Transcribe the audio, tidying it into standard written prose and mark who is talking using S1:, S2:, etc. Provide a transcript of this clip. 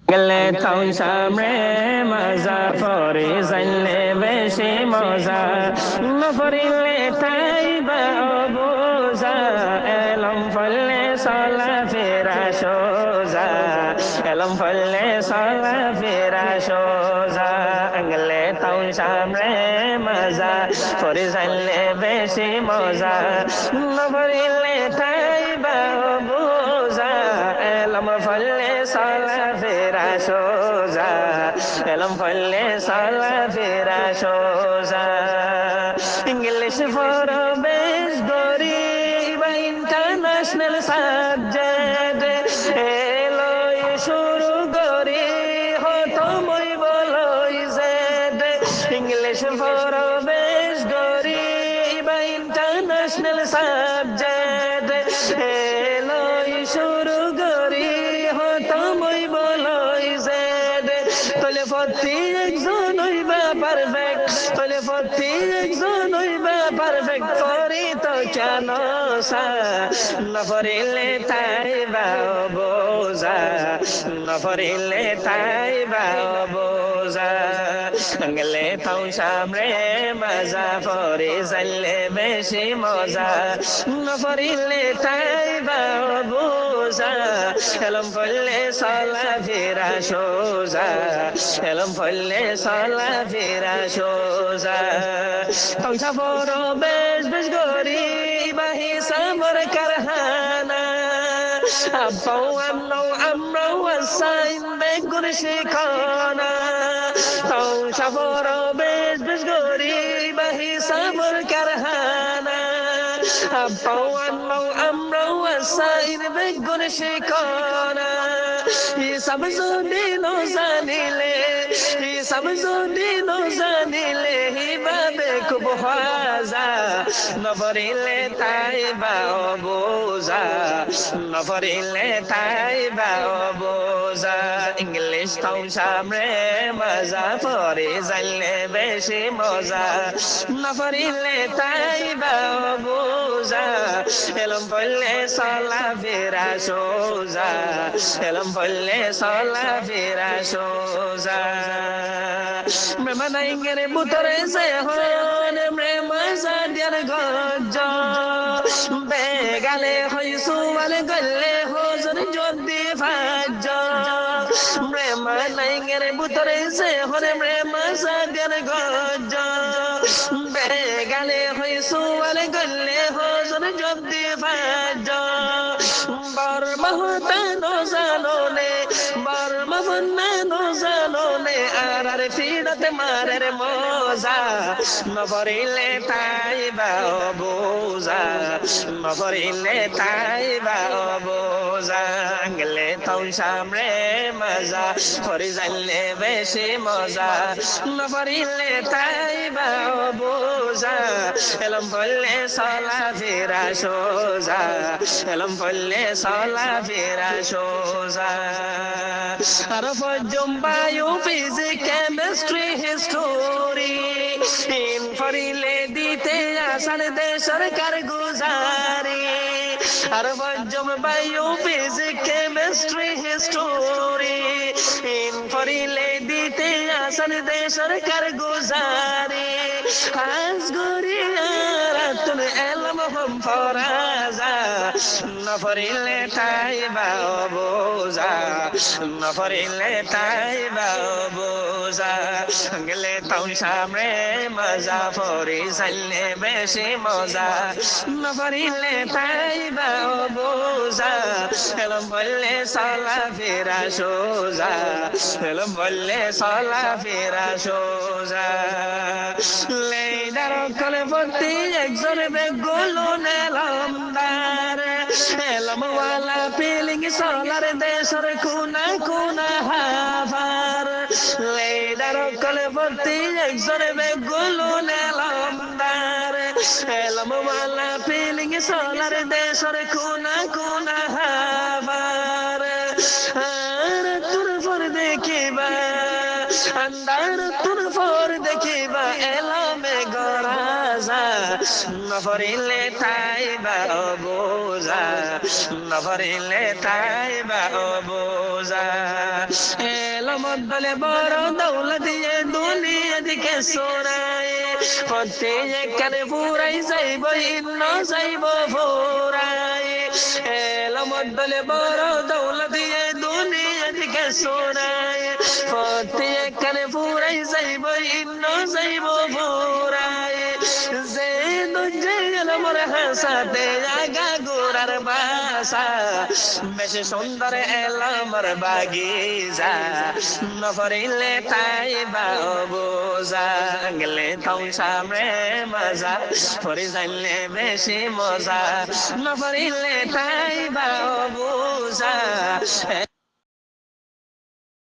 S1: গেলে থাও সামনে মজা পরে জানলে বেশি মজা নপরিলে তাই বা বোঝা এলম ফলে চলা ফেরা সোজা এলম ফলে চলা ফেরা সোজা গেলে থাও সামনে মজা পরে জানলে বেশি মজা নপরিলে তাই বা বোঝা এলম ফলে চলা ফেরা সোজা এলম ফলে চলা ফেরা সোজা ইংলিশ পড়ো বেশ গরিবা ইন্টারন্যাশনাল সাবজেক্ট এলই শুরু করি হতো মই বলই জেড ইংলিশ পড়ো বেশ গরিবা ইন্টারন্যাশনাল সাবজেক্ট এলই শুরু করি হতো মই বলই জেড তলে ফতি একজন হইবা পারফেক্ট তলে ফতি একজন হইবা পারফেক্ট করি তো কেন নপরিলে তাই বা বোঝা নপরিলে তাই বা বোঝা গেলে থাও সামনে মজা পরে জানলে বেশি মজা নপরিলে তাই বা বোঝা এলম ফলে চলা ফেরা সোজা এলম ফলে চলা ফেরা সোজা থাও বড় বেশ বেশ গরিবা হিসাবর কারখানা আব্বাও আমরাও আসাইন বেগুন শিখানা তাও বড় বেশ বেশ গরিবা হিসাবর কারখানা আব্বাও আমরাও আসাইন বেগুন শিখানা হিসাব যদি জানিলে হিসাব যদি জানিলে হিবাবে খুব হাজা নপরিলে তাই বা বোঝা নপরিলে তাই বা বোঝা ইংলিশ থাও সামনে মজা পরে জানলে বেশি মজা নপরিলে তাই বা বোঝা এলম ফলে চলা ফেরা সোজা এলম ফলে চলা ফেরা সোজা মেমানাইঙ্গের বুতরে সে হন মেমাজা দিয়ার গজ্জ বেগালে হইসু আলে গলে হজর যদি ফাজ্জ মেমানাইঙ্গের বুতরে সে হন মেমাজা দিয়ার গজ্জ বেগালে হইসু আলে গলে হজর যদি ফাজ্জ বার মহতা নো জানোনে বার মহন্না নো জানোনে আর ফিরতে মারের মজা নপরিলে তাই বা বোঝা নপরিলে তাই বা বোঝা গেলে থাও সামনে মজা পরে জানলে বেশি মজা নপরিলে তাই বা বোঝা এলম ফলে চলা ফেরা সোজা এলম ফলে চলা ফেরা সোজা আর পর্যম বায়ু ফিজিক্স কেমিস্ট্রি হিস্টোরি ইন ফরিলে দিতে আসার দেশের কারগুজারি আর পর্যম বায়ু ফিজিক্স কেমিস্ট্রি হিস্টোরি ইন ফরিলে দিতে আসার দেশের কারগুজারি আজ গরিয়ার তুন এলম হম ফরাজা নপরিলে তাই বা বোঝা নপরিলে তাই বা বোঝা গেলে থাও সামনে মজা পরে জানলে বেশি মজা নপরিলে তাই বা বোঝা এলম বললে চলা ফেরা সোজা এলম বললে চলা ফেরা সোজা লেইদার কলে ভর্তি একজন বেগুলো নেলমদার এলমওয়ালা ফিলিং চলার দেশের কোনা কোনা হাফার লেইদার কলে ভর্তি একজন বেগুলো নেলমদার এলমওয়ালা ফিলিং চলার দেশের কোনা কোনা হাফার আর তোর পর দেখিবা আন্দার তোর পর দেখিবা এলামে গরাজা নফরিলে ঠাই বা বোঝা নফরিলে ঠাই বা বোঝা এলো মদ্দলে বড় দৌলত দিয়ে দুনিয়া দিকে সোনায় প্রত্যেকখানে ফুরাই যাইব ইন্ন যাইব ফুরাই এলো মদ্দলে বড় দৌলত দিয়ে দুনিয়া দিকে সোনায় প্রত্যেকখানে ফুরাই যাইব ইন্ন যাইব ফুরাই যে দুজে গেল মোর হাসাতে আগা গোড়ার বাসা বেশি সুন্দর এলো মোর বাগিচা নফরিলে তাই বা বোঝা গেলে তাও সামনে মজা ফরি জানলে বেশি মজা নফরিলে তাই বা বোঝা